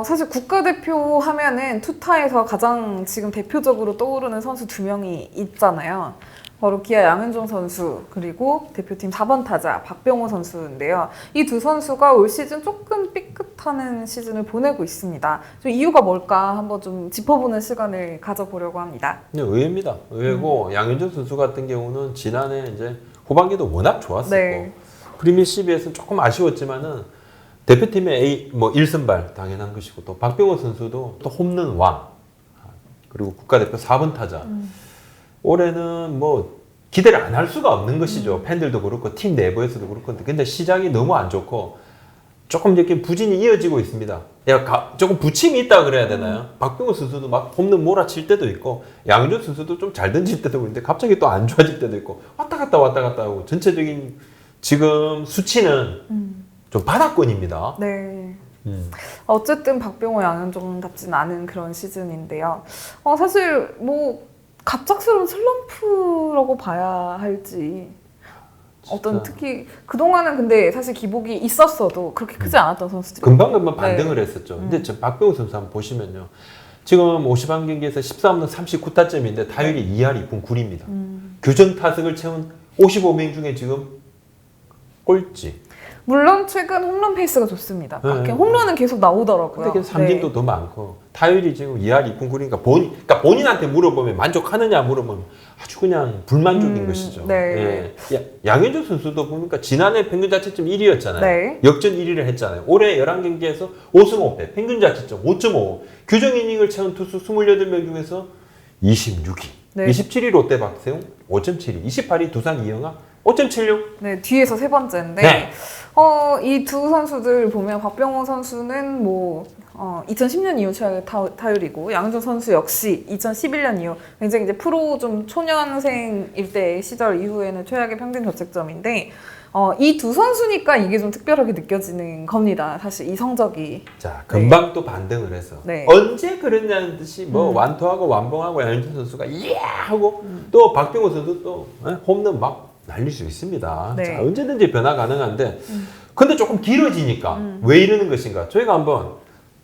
사실 국가대표 하면은 투타에서 가장 지금 대표적으로 떠오르는 선수 두 명이 있잖아요. 바로 기아 양현종 선수 그리고 대표팀 4번 타자 박병호 선수인데요. 이 두 선수가 올 시즌 조금 삐끗하는 시즌을 보내고 있습니다. 좀 이유가 뭘까 한번 좀 짚어보는 시간을 가져보려고 합니다. 네, 의외입니다. 의외고 양현종 선수 같은 경우는 지난해 이제 후반기도 워낙 좋았었고 네. 프리미어 12에서는 조금 아쉬웠지만은 대표팀의 1선발 당연한 것이고 또 박병호 선수도 또 홈런 왕 그리고 국가대표 4번 타자 올해는 뭐 기대를 안 할 수가 없는 것이죠. 팬들도 그렇고 팀 내부에서도 그렇고 근데 시작이 너무 안 좋고 조금 이렇게 부진이 이어지고 있습니다. 조금 부침이 있다 그래야 되나요? 박병호 선수도 막 홈런 몰아칠 때도 있고 양현종 선수도 좀 잘 던질 때도 있는데 갑자기 또 안 좋아질 때도 있고 왔다 갔다 하고 전체적인 지금 수치는 좀 바닥권입니다. 네. 어쨌든 박병호 양현종답진 않은 그런 시즌인데요. 사실 뭐 갑작스러운 슬럼프라고 봐야 할지 어떤 특히 그동안은 근데 사실 기복이 있었어도 그렇게 크지 않았던 선수들이 금방 반등을 했었죠. 근데 저 박병호 선수 한번 보시면요. 지금 51경기에서 13홈런 39타점인데 타율이 2할 2푼 9리입니다. 규정 타석을 채운 55명 중에 지금 꼴찌. 물론 최근 홈런 페이스가 좋습니다. 네. 홈런은 계속 나오더라고요. 근데 삼진도 더 많고 타율이 지금 2할 2푼 9리니까 그러니까 본인한테 물어보면 만족하느냐 물어보면 아주 그냥 불만족인 것이죠. 네. 예. 양현종 선수도 보니까 지난해 평균 자책점 1위였잖아요. 네. 역전 1위를 했잖아요. 올해 11경기에서 5승 5패, 평균 자책점 5.5. 규정 이닝을 채운 투수 28명 중에서 26위. 네. 27위 롯데 박세웅 5.72, 28위 두산 이영하 5.76. 네, 뒤에서 세 번째인데 네. 이 두 선수들 보면 박병호 선수는 뭐 2010년 이후 최악의 타율이고 양현종 선수 역시 2011년 이후 굉장히 이제 프로 좀 초년생일 때 시절 이후에는 최악의 평균 자책점인데 이 두 선수니까 이게 좀 특별하게 느껴지는 겁니다. 사실 이 성적이. 자, 금방 또 반등을 해서 네. 언제 그랬냐는 듯이 뭐 완투하고 완봉하고 양현종 선수가 이야 하고 또 박병호 선수 또 홈런 막 날릴 수 있습니다. 네. 자, 언제든지 변화 가능한데 근데 조금 길어지니까 왜 이러는 것인가? 저희가 한번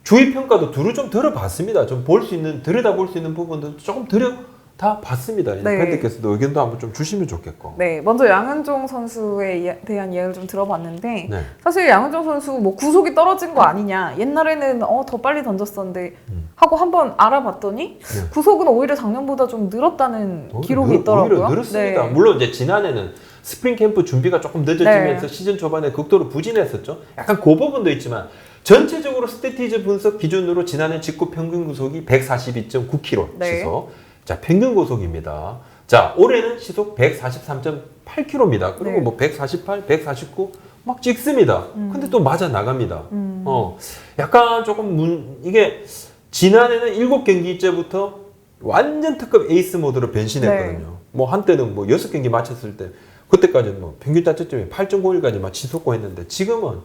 주의 평가도 두루 좀 들어봤습니다. 좀 볼 수 있는 들여다볼 수 있는 부분도 조금 들여다 봤습니다. 네. 팬들께서도 의견도 한번 좀 주시면 좋겠고. 네, 먼저 양현종 선수에 대한 이야기를 좀 들어봤는데 네. 사실 양현종 선수 뭐 구속이 떨어진 거 아니냐 옛날에는 더 빨리 던졌었는데 하고 한번 알아봤더니 네. 구속은 오히려 작년보다 좀 늘었다는 기록이 오히려 있더라고요. 늘었습니다. 네. 물론 이제 지난해는 스프링 캠프 준비가 조금 늦어지면서 네. 시즌 초반에 극도로 부진했었죠. 약간 그 부분도 있지만 전체적으로 스태티즈 분석 기준으로 지난해 직구 평균 구속이 142.9km 네. 시속. 자, 평균 구속입니다. 자, 올해는 시속 143.8km입니다. 그리고 네. 뭐 148, 149 막 찍습니다. 근데 또 맞아 나갑니다. 약간 조금 이게 지난해는 7경기째부터 완전 특급 에이스 모드로 변신했거든요. 네. 뭐 한때는 뭐 6경기 마쳤을 때 그때까지는 뭐 평균 자책점이 8.91까지 막 치솟고 했는데 지금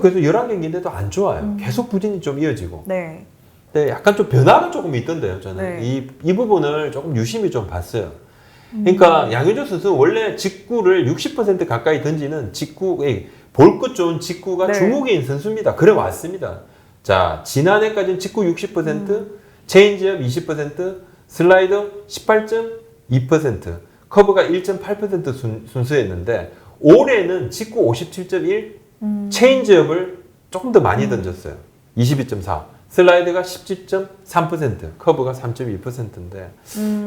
그래서 11경기인데도 안 좋아요. 계속 부진이 좀 이어지고. 네. 네, 약간 좀 변화가 조금 있던데요, 저는. 네. 이 부분을 조금 유심히 좀 봤어요. 그러니까 양현종 선수는 원래 직구를 60% 가까이 던지는 볼 것 좋은 직구가 네. 주목인 선수입니다. 그래 왔습니다. 자, 지난해까지는 직구 60%, 체인지업 20%, 슬라이더 18.2%, 커브가 1.8% 순수했는데 올해는 직구 57.1, 체인지업을 조금 더 많이 던졌어요. 22.4. 슬라이드가 17.3%, 커브가 3.2%인데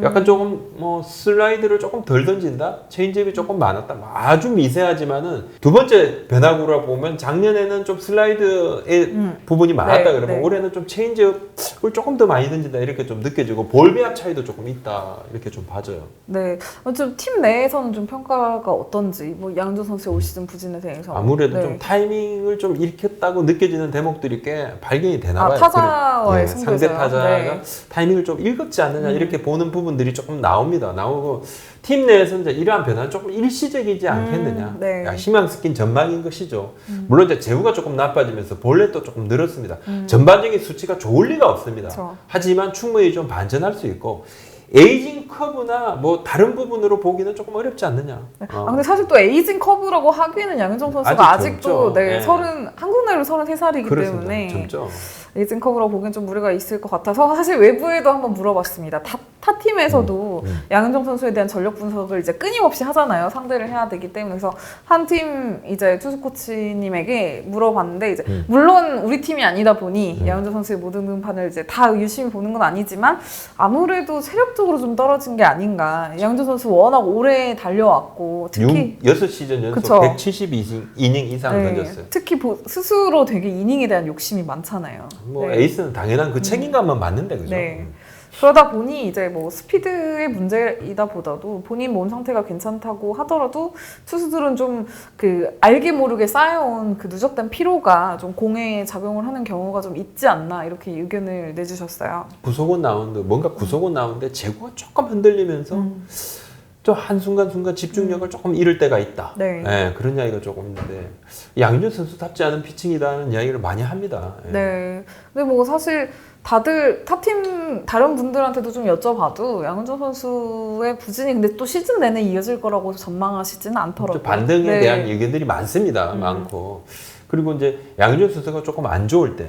약간 조금 뭐 슬라이드를 조금 덜 던진다, 체인지업이 조금 많았다, 뭐 아주 미세하지만은 두 번째 변화구라 보면 작년에는 좀 슬라이드의 부분이 많았다 네, 그러면 네. 올해는 좀 체인지업을 조금 더 많이 던진다 이렇게 좀 느껴지고 볼 배합 차이도 조금 있다 이렇게 좀 봐져요. 네. 좀 팀 내에서는 좀 평가가 어떤지 뭐 양현종 선수의 올 시즌 부진에 대해서 아무래도 네. 좀 타이밍을 좀 잃겠다고 느껴지는 대목들이 꽤 발견이 되나 봐요. 타자와의 승부에서요. 상대 타자가 네. 타이밍을 좀 읽었지 않느냐 이렇게 보는 부분들이 조금 나오고 팀 내에서 이제 이러한 변화는 조금 일시적이지 않겠느냐. 네. 희망 스킨 전망인 것이죠. 물론 이제 제구가 조금 나빠지면서 볼넷도 조금 늘었습니다. 전반적인 수치가 좋을 리가 없습니다. 그렇죠. 하지만 충분히 좀 반전할 수 있고 에이징 커브나 뭐 다른 부분으로 보기는 조금 어렵지 않느냐. 근데 사실 또 에이징 커브라고 하기에는 양현종 선수가 아직 아직도 젊죠. 네, 네. 한국 나이로 33살이기 그렇습니다. 때문에 젊죠. 에이징 커브라고 보기엔 좀 무리가 있을 것 같아서 사실 외부에도 한번 물어봤습니다. 타 팀에서도 양현종 선수에 대한 전력 분석을 이제 끊임없이 하잖아요. 상대를 해야 되기 때문에. 그래서 한 팀 이제 투수 코치님에게 물어봤는데 이제 물론 우리 팀이 아니다 보니 양현종 선수의 모든 등판을 이제 다 유심히 보는 건 아니지만 아무래도 체력적으로 좀 떨어진 게 아닌가. 양현종 선수 워낙 오래 달려왔고 특히 6시즌 연속 그쵸. 172이닝 이상 던졌어요. 특히 스스로 되게 이닝에 대한 욕심이 많잖아요. 뭐 네. 에이스는 당연한 그 책임감만 맞는데 그죠? 네. 그러다 보니 이제 뭐 스피드의 문제이다 보다도 본인 몸 상태가 괜찮다고 하더라도 투수들은 좀 그 알게 모르게 쌓여온 그 누적된 피로가 좀 공에 작용을 하는 경우가 좀 있지 않나 이렇게 의견을 내주셨어요. 구속은 나오는데 뭔가 구속은 나오는데 제구가 조금 흔들리면서 좀 한순간 집중력을 조금 잃을 때가 있다. 네. 예, 그런 이야기가 조금 있는데 양현종 선수답지 않은 피칭이라는 이야기를 많이 합니다. 예. 네. 근데 뭐 사실 다들 타팀 다른 분들한테도 좀 여쭤봐도 양현종 선수의 부진이 근데 또 시즌 내내 이어질 거라고 전망하시지는 않더라고요. 반등에 네. 대한 의견들이 많습니다. 많고. 그리고 이제 양현종 선수가 조금 안 좋을 때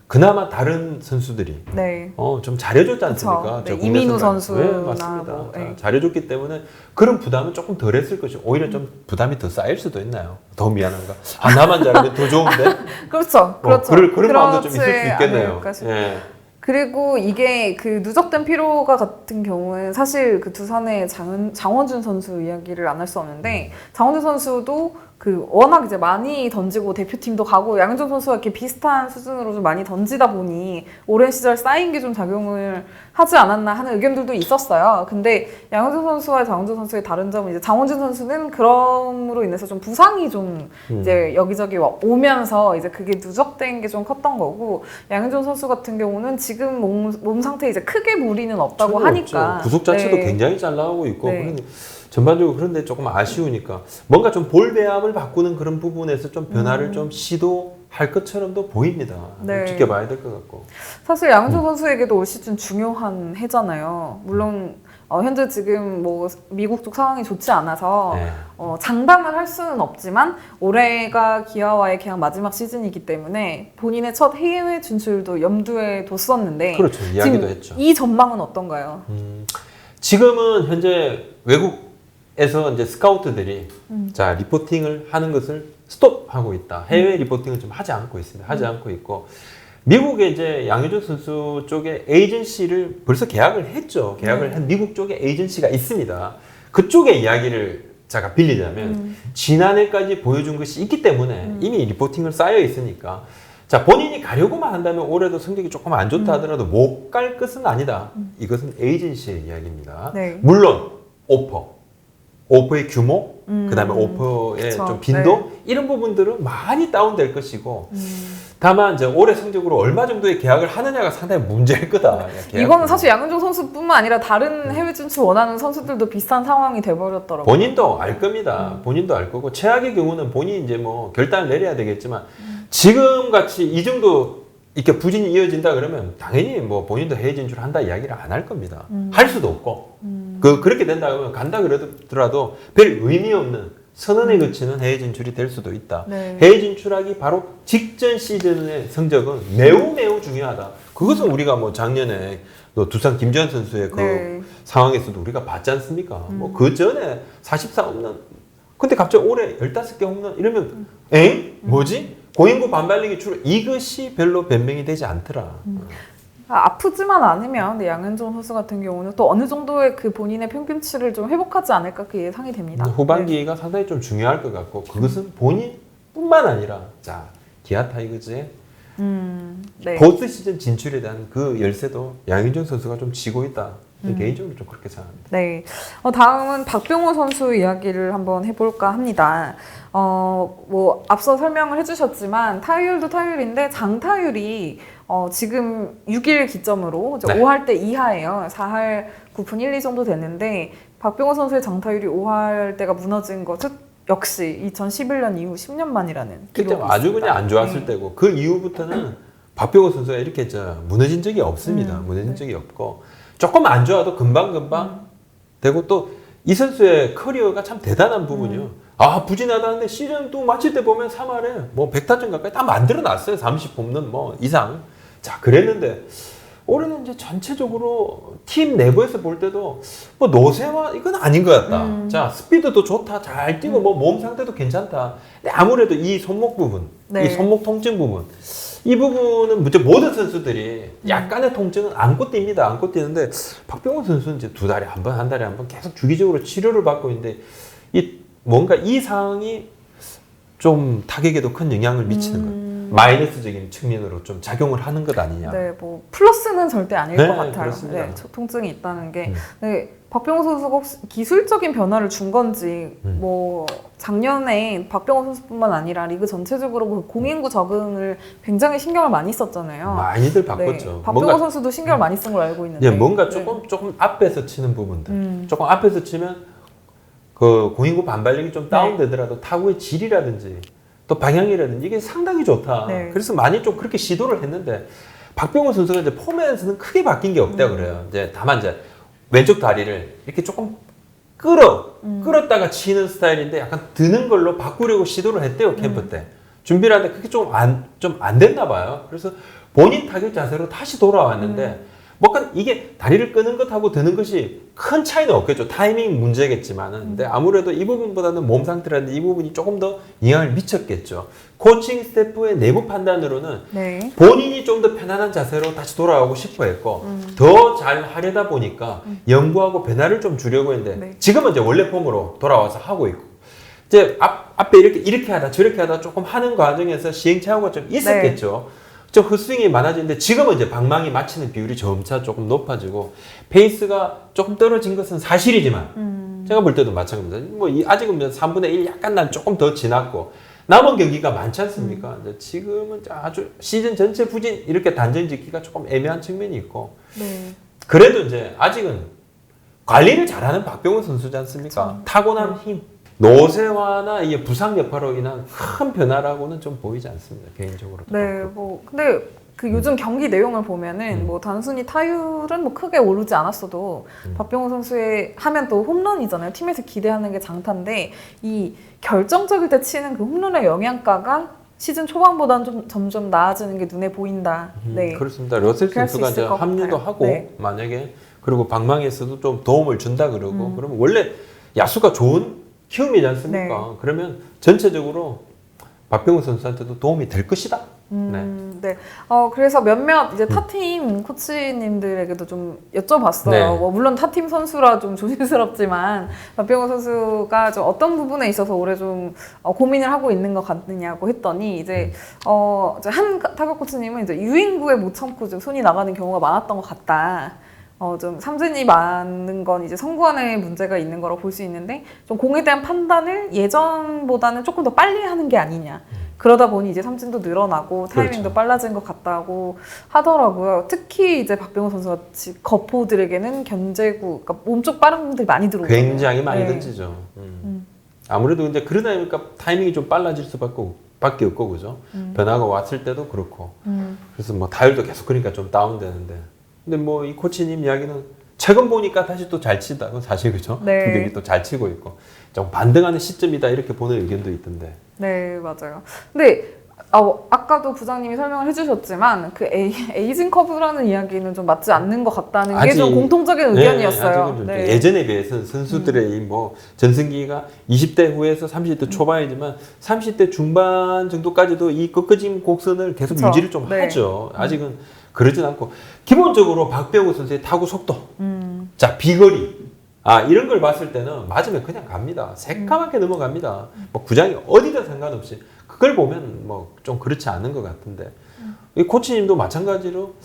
그나마 다른 선수들이 네. 좀 잘해줬지 않습니까? 그쵸. 네, 저 국내 이민우 선수. 선수나 네, 맞습니다. 뭐, 네. 잘해줬기 때문에 그런 부담은 조금 덜했을 것이고 오히려 좀 부담이 더 쌓일 수도 있나요? 더 미안한가? 나만 잘하면 더 좋은데? 그렇죠. 그렇죠. 그런 마음도 좀 있을 수 있겠네요. 않을까 싶- 예. 그리고 이게 그 누적된 피로가 같은 경우는 사실 그 두산의 장원준 선수 이야기를 안 할 수 없는데 장원준 선수도 그 워낙 이제 많이 던지고 대표팀도 가고 양현종 선수가 이렇게 비슷한 수준으로 좀 많이 던지다 보니 오랜 시절 쌓인 게 좀 작용을 하지 않았나 하는 의견들도 있었어요. 근데 양현종 선수와 장원준 선수의 다른 점은 이제 장원준 선수는 그럼으로 인해서 좀 부상이 좀 이제 여기저기 오면서 이제 그게 누적된 게 좀 컸던 거고 양현종 선수 같은 경우는 지금 몸 상태에 이제 크게 무리는 없다고 전혀 하니까 없죠. 구속 자체도 네. 굉장히 잘 나오고 있고 네. 그런 전반적으로 그런데 조금 아쉬우니까 뭔가 좀 볼 배합을 바꾸는 그런 부분에서 좀 변화를 좀 시도할 것처럼도 보입니다. 네. 지켜봐야 될 것 같고. 사실 양현종 선수에게도 올 시즌 중요한 해잖아요. 물론 현재 지금 뭐 미국 쪽 상황이 좋지 않아서 네. 장담을 할 수는 없지만 올해가 기아와의 계약 마지막 시즌이기 때문에 본인의 첫 해외 진출도 염두에 뒀었는데 그렇죠. 이야기도 지금 했죠. 이 전망은 어떤가요? 지금은 현재 외국에서 이제 스카우트들이 자 리포팅을 하는 것을 스톱하고 있다. 해외 리포팅을 좀 하지 않고 있습니다. 하지 않고 있고 미국에 이제 양현종 선수 쪽에 에이전시를 벌써 계약을 했죠. 계약을 한 미국 쪽에 에이전시가 있습니다. 그쪽의 이야기를 제가 빌리자면 지난해까지 보여준 것이 있기 때문에 이미 리포팅을 쌓여 있으니까 자 본인이 가려고만 한다면 올해도 성적이 조금 안 좋다 하더라도 못 갈 것은 아니다. 이것은 에이전시의 이야기입니다. 네. 물론 오퍼의 규모, 그다음에 오퍼의 그쵸. 좀 빈도 네. 이런 부분들은 많이 다운될 것이고 다만 이제 올해 성적으로 얼마 정도의 계약을 하느냐가 상당히 문제일 거다. 이거는 사실 양현종 선수뿐만 아니라 다른 해외 진출 원하는 선수들도 비슷한 상황이 돼버렸더라고요. 본인도 알 겁니다. 본인도 알 거고 최악의 경우는 본인이 이제 뭐 결단을 내려야 되겠지만 지금 같이 이 정도 이렇게 부진이 이어진다 그러면 당연히 뭐 본인도 해외 진출한다 이야기를 안 할 겁니다. 할 수도 없고 그렇게 된다 그러면 간다 그러더라도 별 의미 없는 선언에 그치는 해외 진출이 될 수도 있다. 네. 해외 진출하기 바로 직전 시즌의 성적은 매우 중요하다. 그것은 우리가 뭐 작년에 또 두산 김주환 선수의 그 네. 상황에서도 우리가 봤지 않습니까? 뭐 그 전에 44 홈런 근데 갑자기 올해 15개 홈런 이러면 뭐지? 고인구 반발력이 줄어 이것이 별로 변명이 되지 않더라. 아프지만 않으면 근데 양현종 선수 같은 경우는 또 어느 정도의 그 본인의 평균치를 좀 회복하지 않을까 그 예상이 됩니다. 후반기가 상당히 좀 중요할 것 같고 그것은 본인뿐만 아니라 자 기아 타이거즈의 네. 포스트 시즌 진출에 대한 그 열쇠도 양현종 선수가 좀 쥐고 있다. 개인적으로 좀 그렇게 생각합니다. 네. 다음은 박병호 선수 이야기를 한번 해볼까 합니다. 뭐 앞서 설명을 해주셨지만 타율도 타율인데 장타율이 지금 6일 기점으로 이제 네. 5할 때 이하예요. 4할 9분 1, 2 정도 됐는데 박병호 선수의 장타율이 5할 때가 무너진 것은 역시 2011년 이후 10년 만이라는 그때 기록이 아주 있습니다. 그냥 안 좋았을 네. 때고 그 이후부터는 박병호 선수가 이렇게 무너진 적이 없습니다. 무너진 적이 없고 조금 안 좋아도 금방 되고 또 이 선수의 커리어가 참 대단한 부분이요. 아, 부진하다는데 시즌 또 마칠 때 보면 3할에 뭐 100타점 가까이 다 만들어 놨어요. 30홈런 뭐 이상. 자, 그랬는데 올해는 이제 전체적으로 팀 내부에서 볼 때도 뭐 노세화 이건 아닌 것 같다. 자, 스피드도 좋다. 잘 뛰고 뭐 몸 상태도 괜찮다. 근데 아무래도 이 손목 부분, 네. 이 손목 통증 부분 이 부분은 모든 선수들이 약간의 통증은 안고 뜁니다. 안고 뛰는데 박병호 선수는 이제 두 달에 한 번, 한 달에 한 번 계속 주기적으로 치료를 받고 있는데 뭔가 이 상황이 좀 타격에도 큰 영향을 미치는 것. 마이너스적인 측면으로 좀 작용을 하는 것 아니냐. 네, 뭐 플러스는 절대 아닐 네, 것 같아요. 그렇습니다. 네, 통증이 있다는 게. 네, 박병호 선수가 혹시 기술적인 변화를 준 건지, 뭐 작년에 박병호 선수뿐만 아니라 리그 전체적으로 그 공인구 적응을 굉장히 신경을 많이 썼잖아요. 많이들 바꿨죠. 네, 박병호 선수도 신경을 많이 쓴 걸 알고 있는데. 예, 뭔가 조금 앞에서 치는 부분들, 조금 앞에서 치면 그 공인구 반발력이 좀 다운되더라도 타구의 질이라든지 또 방향이라든지 이게 상당히 좋다. 네. 그래서 많이 좀 그렇게 시도를 했는데 박병호 선수가 이제 폼에서는 크게 바뀐 게 없다 그래요. 이제 다만 이제 왼쪽 다리를 이렇게 조금 끌었다가 치는 스타일인데 약간 드는 걸로 바꾸려고 시도를 했대요, 캠프 때. 준비를 하는데 그게 좀 안 됐나 봐요. 그래서 본인 타격 자세로 다시 돌아왔는데 뭔가 이게 다리를 끄는 것하고 드는 것이 큰 차이는 없겠죠. 타이밍 문제겠지만은. 근데 아무래도 이 부분보다는 몸 상태라든지 이 부분이 조금 더 영향을 미쳤겠죠. 코칭 스태프의 내부 판단으로는 네. 본인이 좀 더 편안한 자세로 다시 돌아오고 싶어 했고 더 잘 하려다 보니까 연구하고 변화를 좀 주려고 했는데 네. 지금은 이제 원래 폼으로 돌아와서 하고 있고 이제 앞에 이렇게 하다 저렇게 하다 조금 하는 과정에서 시행착오가 좀 있었겠죠. 좀 헛스윙이 많아지는데 지금은 이제 방망이 맞히는 비율이 점차 조금 높아지고 페이스가 조금 떨어진 것은 사실이지만 제가 볼 때도 마찬가지입니다. 뭐 아직은 3분의 1 약간 난 조금 더 지났고 남은 경기가 많지 않습니까? 이제 지금은 아주 시즌 전체 부진 이렇게 단정 짓기가 조금 애매한 측면이 있고 네. 그래도 이제 아직은 관리를 잘하는 박병호 선수지 않습니까? 그렇죠. 타고난 힘. 노쇠화나 이게 부상 여파로 인한 큰 변화라고는 좀 보이지 않습니다. 개인적으로. 네, 뭐 근데 그 요즘 경기 내용을 보면은 뭐 단순히 타율은 뭐 크게 오르지 않았어도 박병호 선수의 하면 또 홈런이잖아요. 팀에서 기대하는 게 장타인데 이 결정적일 때 치는 그 홈런의 영향가가 시즌 초반보다는 좀 점점 나아지는 게 눈에 보인다. 네, 그렇습니다. 러셀 그럴 수 선수가 있을 이제 것 합류도 같아요. 하고 네. 만약에 그리고 방망이에서도 좀 도움을 준다 그러고 그러면 원래 야수가 좋은 키움이지 않습니까? 네. 그러면 전체적으로 박병호 선수한테도 도움이 될 것이다. 네. 네. 그래서 몇몇 이제 타팀 코치님들에게도 좀 여쭤봤어요. 네. 뭐 물론 타팀 선수라 좀 조심스럽지만 박병호 선수가 좀 어떤 부분에 있어서 올해 좀 고민을 하고 있는 것 같느냐고 했더니 이제 이제 한 타격 코치님은 이제 유인구에 못 참고 좀 손이 나가는 경우가 많았던 것 같다. 좀 삼진이 많은 건 이제 성구안에 문제가 있는 거라고 볼 수 있는데 좀 공에 대한 판단을 예전보다는 조금 더 빨리 하는 게 아니냐. 그러다 보니 이제 삼진도 늘어나고 타이밍도 그렇죠. 빨라진 것 같다고 하더라고요. 특히 이제 박병호 선수가 거포들에게는 견제구, 그러니까 몸쪽 빠른 분들이 많이 들어오고 굉장히 많이 네. 던지죠. 아무래도 이제 그러다 보니까 타이밍이 좀 빨라질 수밖에 없고 그죠. 변화가 왔을 때도 그렇고. 그래서 뭐 타율도 계속 그러니까 좀 다운되는데. 근데 뭐 이 코치님 이야기는 최근 보니까 다시 또 잘 치다. 그건 사실 그죠. 네. 두 경기 또 잘 치고 있고. 좀 반등하는 시점이다 이렇게 보는 의견도 있던데. 네, 맞아요. 근데 아까도 부장님이 설명을 해주셨지만 그 에이징 커브라는 이야기는 좀 맞지 않는 것 같다는 게 좀 공통적인 의견이었어요. 네, 예전에 비해서는 선수들의 이 뭐 전성기가 20대 후에서 30대 초반이지만 30대 중반 정도까지도 이 꺾어진 곡선을 계속 그쵸? 유지를 좀 네. 하죠. 아직은 그러진 않고 기본적으로 박병호 선수의 타구 속도, 자 비거리. 이런 걸 봤을 때는 맞으면 그냥 갑니다. 새까맣게 넘어갑니다. 뭐 구장이 어디든 상관없이 그걸 보면 뭐 좀 그렇지 않은 것 같은데 이 코치님도 마찬가지로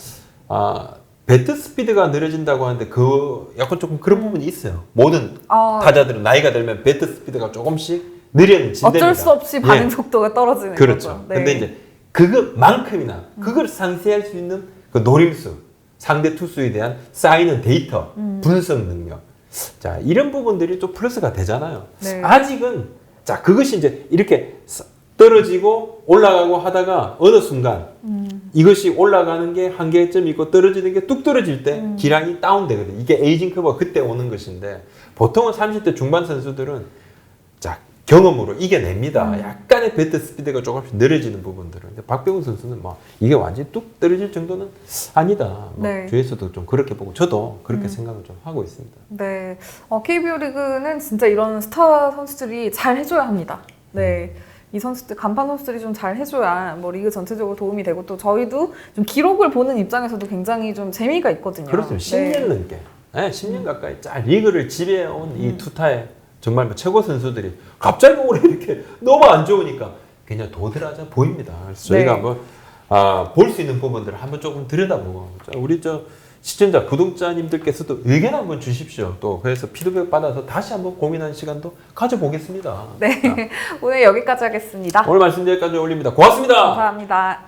배트 스피드가 느려진다고 하는데 그 약간 조금 그런 부분이 있어요. 모든 타자들은 나이가 들면 배트 스피드가 조금씩 느려진답니다. 어쩔 수 없이 반응 예. 속도가 떨어지는 그렇죠. 거죠. 네. 근데 이제 그것만큼이나 그걸 상쇄할 수 있는 그 노림수, 상대 투수에 대한 쌓이는 데이터, 분석 능력. 자, 이런 부분들이 좀 플러스가 되잖아요. 네. 아직은 자, 그것이 이제 이렇게 떨어지고 올라가고 하다가 어느 순간 이것이 올라가는 게 한계점이 있고 떨어지는 게 뚝 떨어질 때 기량이 다운되거든요. 이게 에이징 커브가 그때 오는 것인데 보통은 30대 중반 선수들은 자 경험으로 이겨냅니다. 약간의 배트 스피드가 조금씩 느려지는 부분들은. 근데 박병호 선수는 뭐 이게 완전히 뚝 떨어질 정도는 아니다. 뭐 네. 주위에서도 좀 그렇게 보고 저도 그렇게 생각을 좀 하고 있습니다. 네, KBO 리그는 진짜 이런 스타 선수들이 잘 해줘야 합니다. 네, 이 선수들 간판 선수들이 좀 잘 해줘야 뭐 리그 전체적으로 도움이 되고 또 저희도 좀 기록을 보는 입장에서도 굉장히 좀 재미가 있거든요. 그렇습니다. 10년 넘게, 네, 10년 가까이 쫙 리그를 지배해온 이 투타의 정말 뭐 최고 선수들이 갑자기 올해 이렇게 너무 안 좋으니까 그냥 도드라져 보입니다. 그래서 저희가 네. 한번 볼 수 있는 부분들을 한번 조금 들여다보고 자, 우리 저 시청자 구독자님들께서도 의견 한번 주십시오. 또 그래서 피드백 받아서 다시 한번 고민하는 시간도 가져보겠습니다. 네, 자, 오늘 여기까지 하겠습니다. 오늘 말씀 여기까지 올립니다. 고맙습니다. 감사합니다.